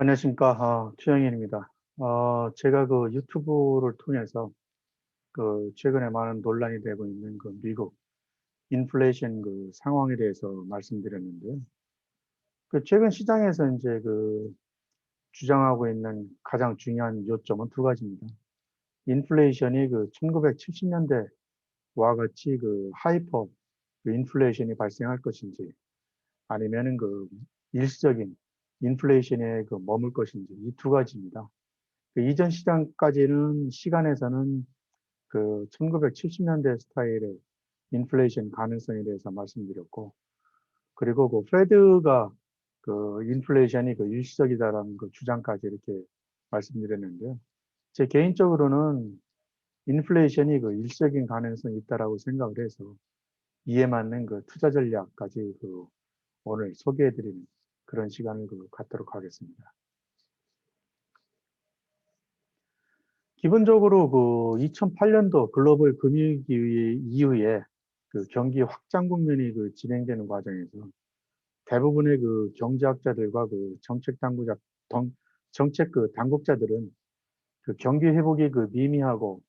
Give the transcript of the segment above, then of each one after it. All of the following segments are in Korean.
안녕하십니까. 최영현입니다. 제가 그 유튜브를 통해서 최근에 많은 논란이 되고 있는 미국 인플레이션 상황에 대해서 말씀드렸는데요. 최근 시장에서 이제 주장하고 있는 가장 중요한 요점은 두 가지입니다. 인플레이션이 1970년대와 같이 하이퍼 인플레이션이 발생할 것인지 아니면은 일시적인 인플레이션에 머물 것인지 이 두 가지입니다. 이전 시장까지는 시간에서는 1970년대 스타일의 인플레이션 가능성에 대해서 말씀드렸고, 그리고 페드가 인플레이션이 일시적이다라는 주장까지 이렇게 말씀드렸는데요. 제 개인적으로는 인플레이션이 일시적인 가능성이 있다라고 생각을 해서 이에 맞는 투자 전략까지 오늘 소개해드리는 그런 시간을 갖도록 하겠습니다. 기본적으로 2008년도 글로벌 금융위기 이후에 경기 확장 국면이 진행되는 과정에서 대부분의 경제학자들과 정책 당국자들은 경기 회복이 미미하고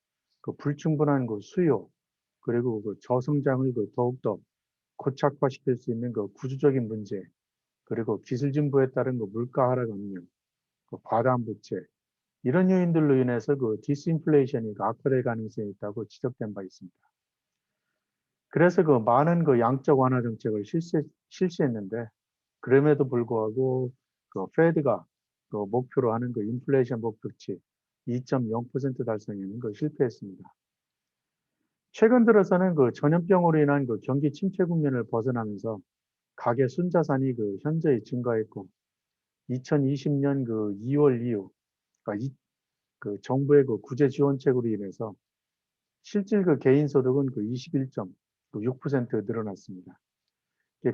불충분한 수요 그리고 저성장을 더욱더 고착화시킬 수 있는 구조적인 문제, 그리고 기술 진보에 따른 물가 하락 압력, 과다한 부채, 이런 요인들로 인해서 디스인플레이션이 악화될 가능성이 있다고 지적된 바 있습니다. 그래서 많은 양적 완화 정책을 실시했는데, 그럼에도 불구하고 페드가 목표로 하는 인플레이션 목표치 2.0% 달성에는 실패했습니다. 최근 들어서는 전염병으로 인한 경기 침체 국면을 벗어나면서 가계 순자산이 현저히 증가했고, 2020년 2월 이후 그러니까 정부의 구제 지원책으로 인해서 실질 개인 소득은 21.6% 늘어났습니다.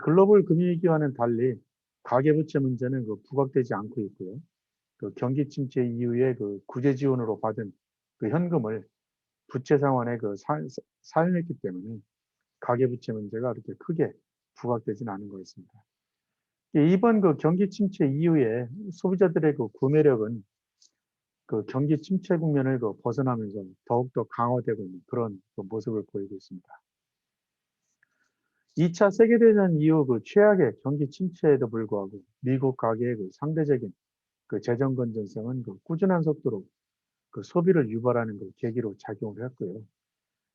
글로벌 금융위기와는 달리 가계부채 문제는 부각되지 않고 있고요. 경기 침체 이후에 구제 지원으로 받은 현금을 부채 상환에 사용했기 때문에 가계부채 문제가 그렇게 크게 부각되지는 않은 것 같습니다. 이번 경기 침체 이후에 소비자들의 구매력은 경기 침체 국면을 벗어나면서 더욱더 강화되고 있는 그런 모습을 보이고 있습니다. 2차 세계대전 이후 최악의 경기 침체에도 불구하고 미국 가계의 상대적인 재정 건전성은 꾸준한 속도로 소비를 유발하는 계기로 작용을 했고요.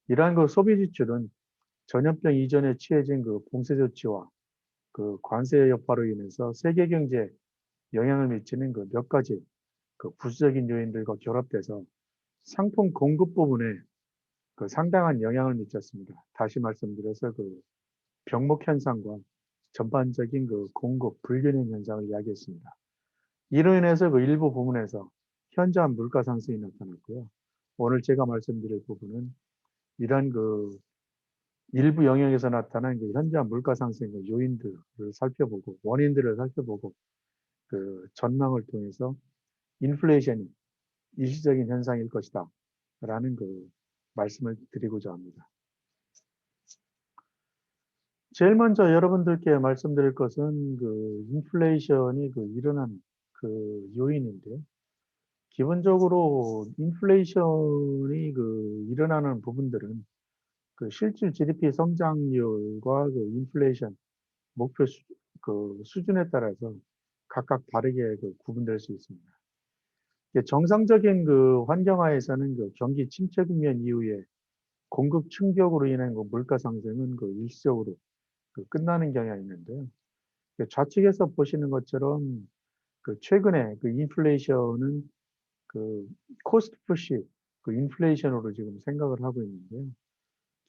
이러한 소비 지출은 전염병 이전에 취해진 봉쇄 조치와 관세 여파로 인해서 세계 경제에 영향을 미치는 몇 가지 부수적인 요인들과 결합돼서 상품 공급 부분에 상당한 영향을 미쳤습니다. 다시 말씀드려서 병목 현상과 전반적인 공급 불균형 현상을 이야기했습니다. 이로 인해서 일부 부분에서 현저한 물가 상승이 나타났고요. 오늘 제가 말씀드릴 부분은 이런 일부 영역에서 나타난 현저한 물가 상승의 요인들을 살펴보고 원인들을 살펴보고 전망을 통해서 인플레이션이 일시적인 현상일 것이다 라는 말씀을 드리고자 합니다. 제일 먼저 여러분들께 말씀드릴 것은 인플레이션이 일어난 요인인데요. 기본적으로 인플레이션이 일어나는 부분들은 실질 GDP 성장률과 인플레이션 목표 수준에 따라서 각각 다르게 구분될 수 있습니다. 정상적인 환경하에서는 경기 침체 국면 이후에 공급 충격으로 인한 물가 상승은 일시적으로 끝나는 경향이 있는데요. 좌측에서 보시는 것처럼 최근에 인플레이션은 코스트 푸시 인플레이션으로 지금 생각을 하고 있는데요.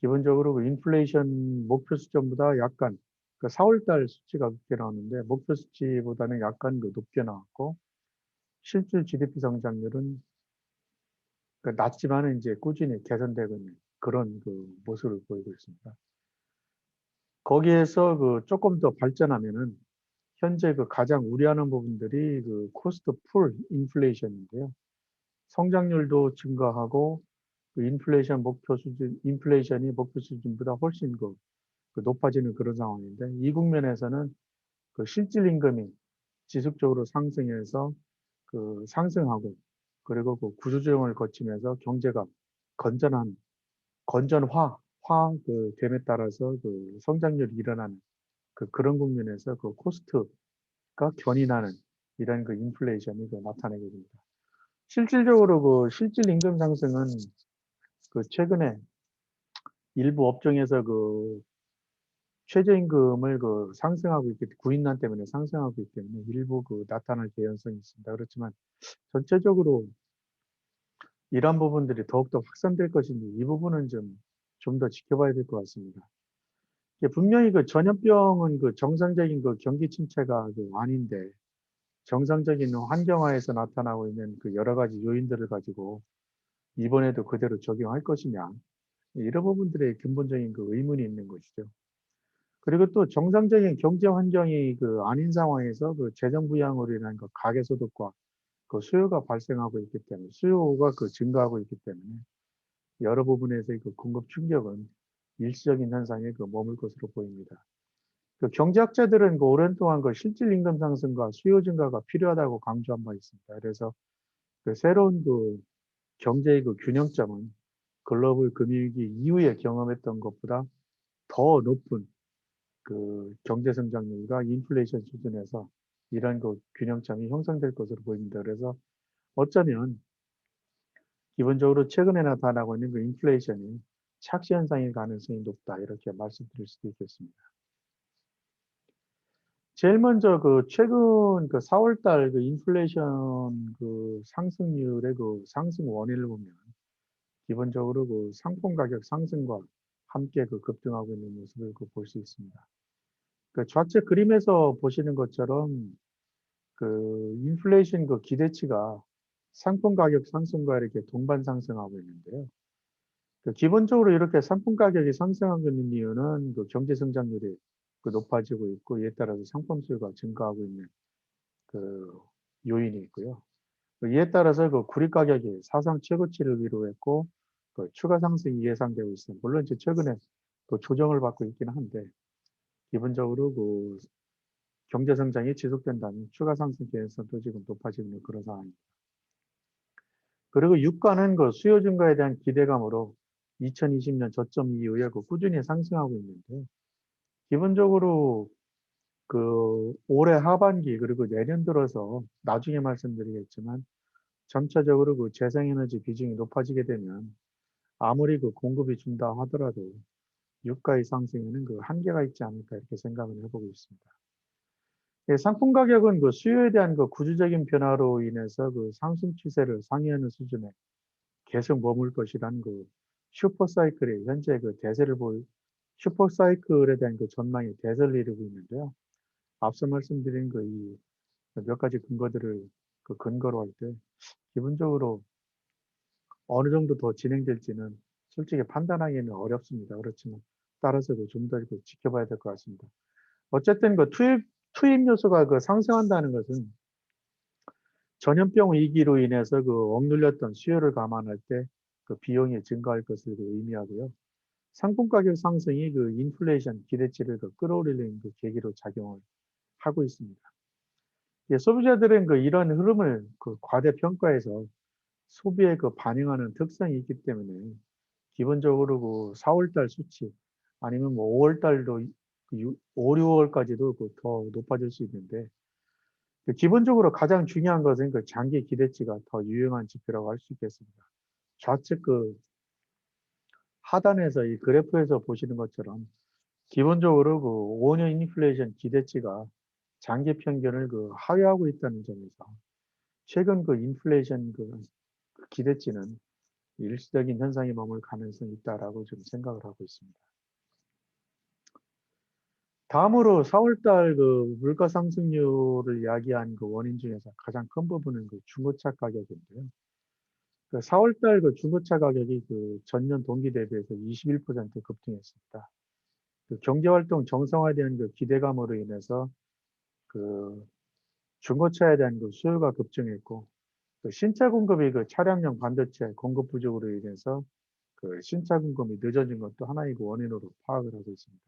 기본적으로 인플레이션 목표 수준보다 약간 4월달 수치가 그렇게 나왔는데 목표 수치보다는 약간 높게 나왔고, 실질 GDP 성장률은 낮지만은 이제 꾸준히 개선되고 있는 그런 모습을 보이고 있습니다. 거기에서 조금 더 발전하면은 현재 가장 우려하는 부분들이 코스트 풀 인플레이션인데요. 성장률도 증가하고 인플레이션이 목표 수준보다 훨씬 높아지는 그런 상황인데, 이 국면에서는 실질 임금이 지속적으로 상승해서 그 상승하고 그리고 그 구조조정을 거치면서 경제가 건전화 그 됨에 따라서 그 성장률이 일어나는 그런 국면에서 그 코스트가 견인하는 이런 그 인플레이션이 그 나타나게 됩니다. 실질적으로 그 실질 임금 상승은 그 최근에 일부 업종에서 그 최저임금을 그 상승하고 있기 구인난 때문에 상승하고 있기 때문에 일부 그 나타날 개연성이 있습니다. 그렇지만 전체적으로 이러한 부분들이 더욱더 확산될 것인지 이 부분은 좀 더 지켜봐야 될 것 같습니다. 분명히 그 전염병은 그 정상적인 그 경기 침체가 그 아닌데 정상적인 환경하에서 나타나고 있는 그 여러 가지 요인들을 가지고 이번에도 그대로 적용할 것이냐 이런 부분들의 근본적인 그 의문이 있는 것이죠. 그리고 또 정상적인 경제 환경이 그 아닌 상황에서 그 재정 부양으로 인한 그 가계소득과 그 수요가 발생하고 있기 때문에 수요가 그 증가하고 있기 때문에 여러 부분에서의 그 공급 충격은 일시적인 현상에 그 머물 것으로 보입니다. 그 경제학자들은 그 오랜 동안 그 실질 임금 상승과 수요 증가가 필요하다고 강조한 바 있습니다. 그래서 그 새로운 그 경제의 그 균형점은 글로벌 금융위기 이후에 경험했던 것보다 더 높은 그 경제 성장률과 인플레이션 수준에서 이런 그 균형점이 형성될 것으로 보입니다. 그래서 어쩌면 기본적으로 최근에 나타나고 있는 그 인플레이션이 착시 현상일 가능성이 높다 이렇게 말씀드릴 수도 있겠습니다. 제일 먼저 그 최근 그 4월 달 그 인플레이션 그 상승률의 그 상승 원인을 보면 기본적으로 그 상품 가격 상승과 함께 그 급등하고 있는 모습을 그 볼 수 있습니다. 그 좌측 그림에서 보시는 것처럼 그 인플레이션 그 기대치가 상품 가격 상승과 이렇게 동반 상승하고 있는데요. 그 기본적으로 이렇게 상품 가격이 상승하고 있는 이유는 그 경제 성장률이 그 높아지고 있고 이에 따라서 상품 수요가 증가하고 있는 그 요인이 있고요. 이에 따라서 그 구리 가격이 사상 최고치를 기록했고 그 추가 상승이 예상되고 있습니다. 물론 이제 최근에 그 조정을 받고 있기는 한데 기본적으로 그 경제 성장이 지속된다면 추가 상승 개연성도 지금 높아지고 있는 그런 상황입니다. 그리고 유가는 그 수요 증가에 대한 기대감으로 2020년 저점 이후에 그 꾸준히 상승하고 있는데요. 기본적으로 그 올해 하반기 그리고 내년 들어서 나중에 말씀드리겠지만 전체적으로 그 재생에너지 비중이 높아지게 되면 아무리 그 공급이 준다 하더라도 유가의 상승에는 그 한계가 있지 않을까 이렇게 생각을 해보고 있습니다. 예, 상품 가격은 그 수요에 대한 그 구조적인 변화로 인해서 그 상승 추세를 상회하는 수준에 계속 머물 것이란 그 슈퍼사이클의 현재 그 대세를 볼 슈퍼사이클에 대한 그 전망이 대세를 이루고 있는데요. 앞서 말씀드린 그 이 몇 가지 근거들을 그 근거로 할 때 기본적으로 어느 정도 더 진행될지는 솔직히 판단하기는 어렵습니다. 그렇지만 따라서 좀 더 지켜봐야 될 것 같습니다. 어쨌든 그 투입 요소가 그 상승한다는 것은 전염병 위기로 인해서 그 억눌렸던 수요를 감안할 때 그 비용이 증가할 것을 그 의미하고요. 상품 가격 상승이 그 인플레이션 기대치를 그 끌어올리는 그 계기로 작용을 하고 있습니다. 예, 소비자들은 그 이런 흐름을 그 과대평가해서 소비에 그 반영하는 특성이 있기 때문에 기본적으로 그 4월 달 수치 아니면 뭐 5월 달도 5, 6월까지도 그 더 높아질 수 있는데 그 기본적으로 가장 중요한 것은 그 장기 기대치가 더 유용한 지표라고 할 수 있겠습니다. 좌측 그 하단에서 이 그래프에서 보시는 것처럼 기본적으로 그 5년 인플레이션 기대치가 장기 평균을 그 하회하고 있다는 점에서 최근 그 인플레이션 그 기대치는 일시적인 현상이 머물 가능성이 있다라고 좀 생각을 하고 있습니다. 다음으로 4월 달 그 물가 상승률을 이야기한 그 원인 중에서 가장 큰 부분은 그 중고차 가격인데요. 그 4월 달 그 중고차 가격이 그 전년 동기 대비해서 21% 급등했습니다. 그 경제활동 정상화에 대한 그 기대감으로 인해서 그 중고차에 대한 그 수요가 급증했고 그 신차 공급이 그 차량용 반도체 공급 부족으로 인해서 그 신차 공급이 늦어진 것도 하나의 그 원인으로 파악을 하고 있습니다.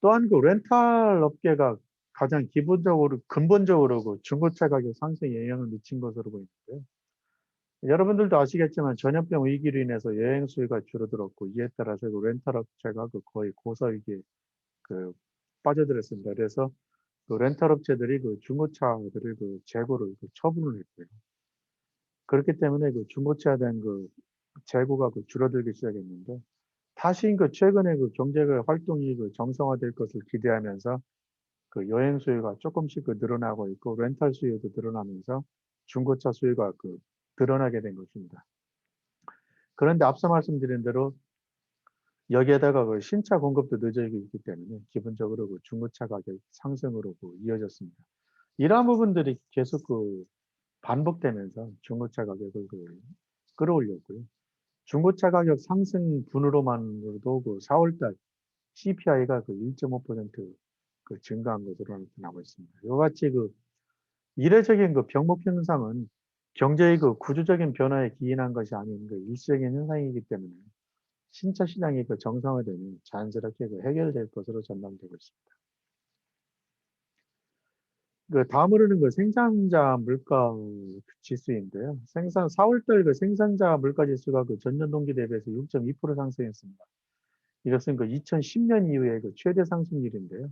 또한 그 렌탈 업계가 가장 기본적으로 근본적으로 그 중고차 가격 상승에 영향을 미친 것으로 보이는데요. 여러분들도 아시겠지만 전염병 위기로 인해서 여행 수요가 줄어들었고 이에 따라서 그 렌탈 업체가 그 거의 고사 위기에 그 빠져들었습니다. 그래서 그 렌탈 업체들이 그 중고차들을 그 재고를 그 처분을 했고요. 그렇기 때문에 그 중고차에 대한 그 재고가 그 줄어들기 시작했는데 다시 그 최근에 그 경제가 활동이 그 정상화될 것을 기대하면서 그 여행 수요가 조금씩 그 늘어나고 있고 렌탈 수요도 늘어나면서 중고차 수요가 그 늘어나게 된 것입니다. 그런데 앞서 말씀드린 대로 여기에다가 그 신차 공급도 늦어지고 있기 때문에 기본적으로 그 중고차 가격 상승으로 그 이어졌습니다. 이러한 부분들이 계속 그 반복되면서 중고차 가격을 그 끌어올렸고요. 중고차 가격 상승분으로만으로도 그 4월 달 CPI가 그 1.5% 그 증가한 것으로 나타나고 있습니다. 이와 같이 그 이례적인 그 병목 현상은 경제의 그 구조적인 변화에 기인한 것이 아닌 그 일시적인 현상이기 때문에 신차 시장이 그 정상화되면 자연스럽게 그 해결될 것으로 전망되고 있습니다. 그 다음으로는 그 생산자 물가 지수인데요. 4월달 그 생산자 물가 지수가 그 전년 동기 대비해서 6.2% 상승했습니다. 이것은 그 2010년 이후에 그 최대 상승률인데요.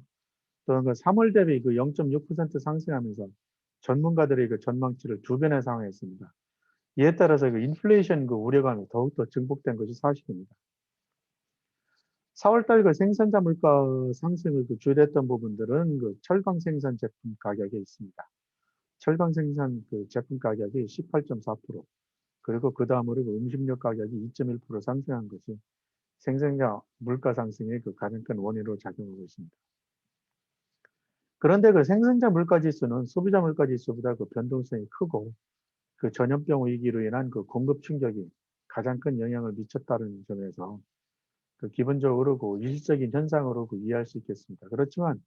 또한 그 3월 대비 그 0.6% 상승하면서 전문가들의 그 전망치를 2배나 상회했습니다. 이에 따라서 그 인플레이션 그 우려감이 더욱더 증폭된 것이 사실입니다. 4월 달 그 생산자 물가 상승을 그 주도했던 부분들은 그 철강 생산 제품 가격에 있습니다. 철강 생산 그 제품 가격이 18.4%, 그리고 그 다음으로 그 음식료 가격이 2.1% 상승한 것이 생산자 물가 상승의 그 가장 큰 원인으로 작용하고 있습니다. 그런데 그 생산자 물가 지수는 소비자 물가 지수보다 그 변동성이 크고 그 전염병 위기로 인한 그 공급 충격이 가장 큰 영향을 미쳤다는 점에서 그 기본적으로 그 일시적인 현상으로 그 이해할 수 있겠습니다. 그렇지만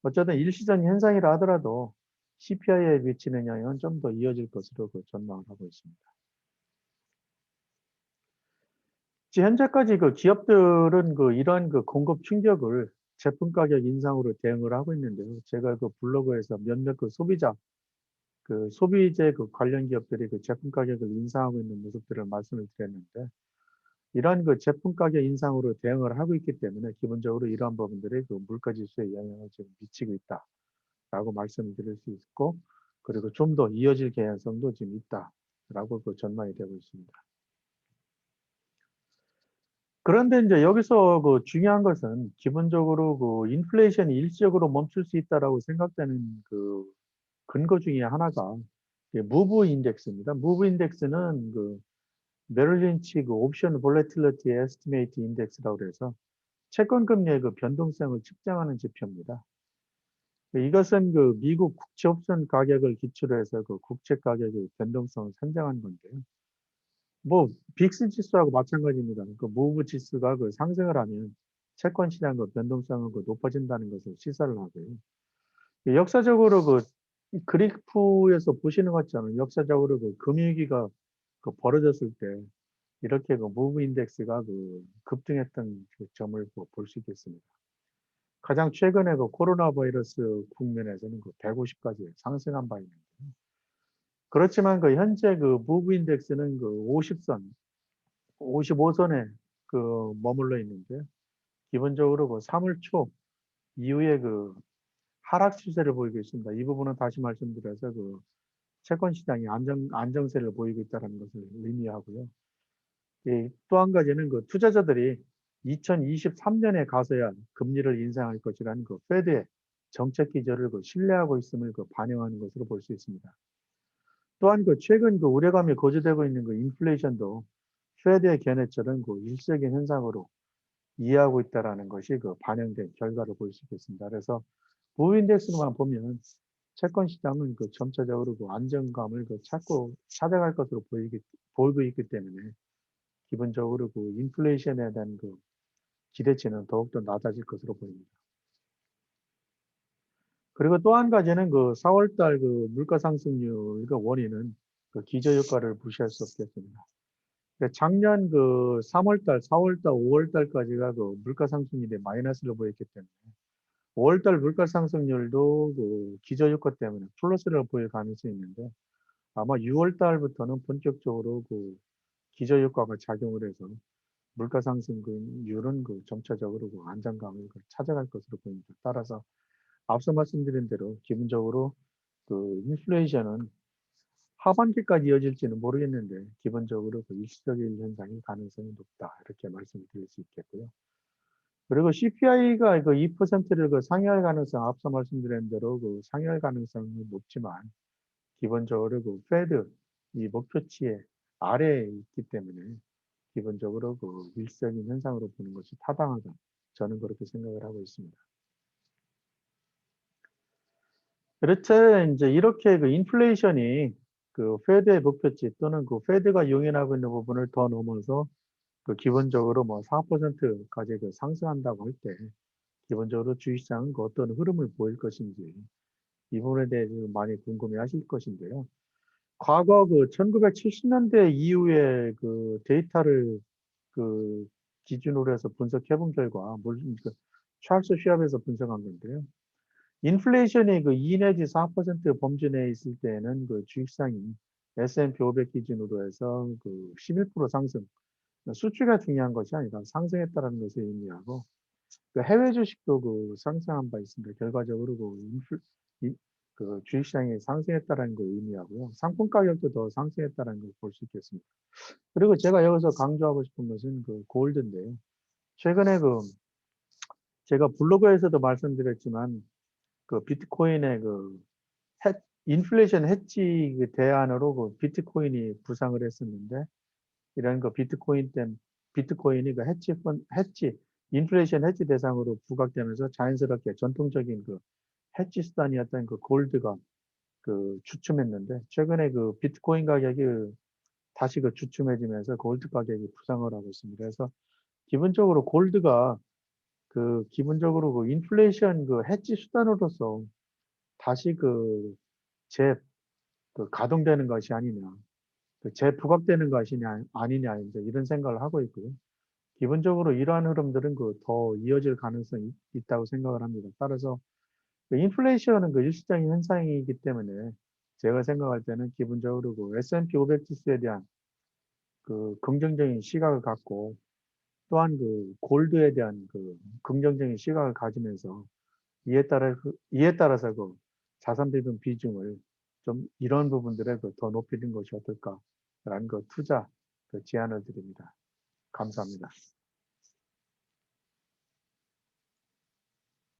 어쨌든 일시적인 현상이라 하더라도 CPI에 미치는 영향은 좀 더 이어질 것으로 그 전망을 하고 있습니다. 현재까지 그 기업들은 그 이러한 그 공급 충격을 제품 가격 인상으로 대응을 하고 있는데요. 제가 그 블로그에서 몇몇 그 소비재 그 관련 기업들이 그 제품 가격을 인상하고 있는 모습들을 말씀을 드렸는데 이러한 그 제품 가격 인상으로 대응을 하고 있기 때문에 기본적으로 이러한 부분들이 그 물가 지수에 영향을 지금 미치고 있다라고 말씀을 드릴 수 있고 그리고 좀 더 이어질 개연성도 지금 있다라고 그 전망이 되고 있습니다. 그런데 이제 여기서 그 중요한 것은 기본적으로 그 인플레이션이 일시적으로 멈출 수 있다라고 생각되는 그 근거 중에 하나가 무브 인덱스입니다. 무브 인덱스는 그 메릴 린치 그 옵션 볼레틸리티 에스티메이트 인덱스라고 그래서 채권 금리의 그 변동성을 측정하는 지표입니다. 이것은 그 미국 국채 옵션 가격을 기초로 해서 그 국채 가격의 변동성을 산정한 건데요. 뭐 빅스 지수하고 마찬가지입니다. 그 무브 지수가 그 상승을 하면 채권 시장 그 변동성은 그 높아진다는 것을 시사를 하고요. 역사적으로 그 그래프에서 보시는 것처럼 역사적으로 그 금융위기가 그 벌어졌을 때 이렇게 그 무브 인덱스가 그 급등했던 그 점을 볼 수 있겠습니다. 가장 최근에 그 코로나 바이러스 국면에서는 그 150까지 상승한 바 있는데 그렇지만 그 현재 그 무브 인덱스는 그 50선, 55선에 그 머물러 있는데 기본적으로 그 3월 초 이후에 그 하락 추세를 보이고 있습니다. 이 부분은 다시 말씀드려서 그 채권 시장이 안정세를 보이고 있다는 것을 의미하고요. 또 한 가지는 그 투자자들이 2023년에 가서야 금리를 인상할 것이라는 그 페드의 정책 기조를 그 신뢰하고 있음을 그 반영하는 것으로 볼 수 있습니다. 또한 그 최근 그 우려감이 고조되고 있는 그 인플레이션도 페드의 견해처럼 그 일시적인 현상으로 이해하고 있다라는 것이 그 반영된 결과로 볼 수 있겠습니다. 그래서 무인덱스만 보면 채권 시장은 그 점차적으로 그 안정감을 그 찾아갈 것으로 보이고 있기 때문에 기본적으로 그 인플레이션에 대한 그 기대치는 더욱더 낮아질 것으로 보입니다. 그리고 또 한 가지는 그 4월달 그 물가 상승률 그 원인은 그 기저효과를 무시할 수 없겠습니다. 작년 그 3월달, 4월달, 5월달까지가 그 물가 상승률이 마이너스를 보였기 때문에 5월달 물가 상승률도 그 기저효과 때문에 플러스를 보일 가능성이 있는데 아마 6월달부터는 본격적으로 그 기저효과가 작용을 해서 물가 상승률은 그 점차적으로 그 안정감을 찾아갈 것으로 보입니다. 따라서 앞서 말씀드린 대로 기본적으로 그 인플레이션은 하반기까지 이어질지는 모르겠는데 기본적으로 그 일시적인 현상이 가능성이 높다 이렇게 말씀을 드릴 수 있겠고요. 그리고 CPI가 그 2%를 그 상회할 가능성 앞서 말씀드린 대로 그 상회할 가능성이 높지만 기본적으로 그 페드 이 목표치의 아래에 있기 때문에 기본적으로 그 일시적인 현상으로 보는 것이 타당하다. 저는 그렇게 생각을 하고 있습니다. 그렇죠. 이제 이렇게 그 인플레이션이 그 페드의 목표치 또는 그 페드가 용인하고 있는 부분을 더 넘어서 그 기본적으로 뭐 4%까지 그 상승한다고 할 때 기본적으로 주식시장은 그 어떤 흐름을 보일 것인지 이 부분에 대해서 많이 궁금해 하실 것인데요. 과거 그 1970년대 이후에 그 데이터를 그 기준으로 해서 분석해 본 결과, 물론 그 찰스 시합에서 분석한 건데요. 인플레이션이 그 2 내지 4% 범주 내에 있을 때는 그 주식상이 S&P 500 기준으로 해서 그 11% 상승, 수치가 중요한 것이 아니라 상승했다는 것을 의미하고, 그 해외 주식도 그 상승한 바 있습니다. 결과적으로 그 주식시장이 상승했다는 걸 의미하고요. 상품 가격도 더 상승했다는 걸 볼 수 있겠습니다. 그리고 제가 여기서 강조하고 싶은 것은 그 골드인데요. 최근에 그 제가 블로그에서도 말씀드렸지만 그 비트코인의 그 인플레이션 해지 그 대안으로 그 비트코인이 부상을 했었는데 이런 그 비트코인이 그 해지 인플레이션 해지 대상으로 부각되면서 자연스럽게 전통적인 그 해지 수단이었던 그 골드가 그 주춤했는데 최근에 그 비트코인 가격이 다시 그 주춤해지면서 골드 가격이 부상을 하고 있습니다. 그래서 기본적으로 골드가 그 기본적으로 그 인플레이션 그 해지 수단으로서 다시 그 가동되는 것이 아니냐, 그 재부각되는 것이냐 아니냐 이제 이런 생각을 하고 있고요. 기본적으로 이러한 흐름들은 그 더 이어질 가능성이 있다고 생각을 합니다. 따라서 그 인플레이션은 그 일시적인 현상이기 때문에 제가 생각할 때는 기본적으로 그 S&P 500 지수에 대한 그 긍정적인 시각을 갖고 또한 그 골드에 대한 그 긍정적인 시각을 가지면서 이에 따라서 그 자산 배분 비중을 좀 이런 부분들에 그더 높이는 것이 어떨까라는 그 투자 그 제안을 드립니다. 감사합니다.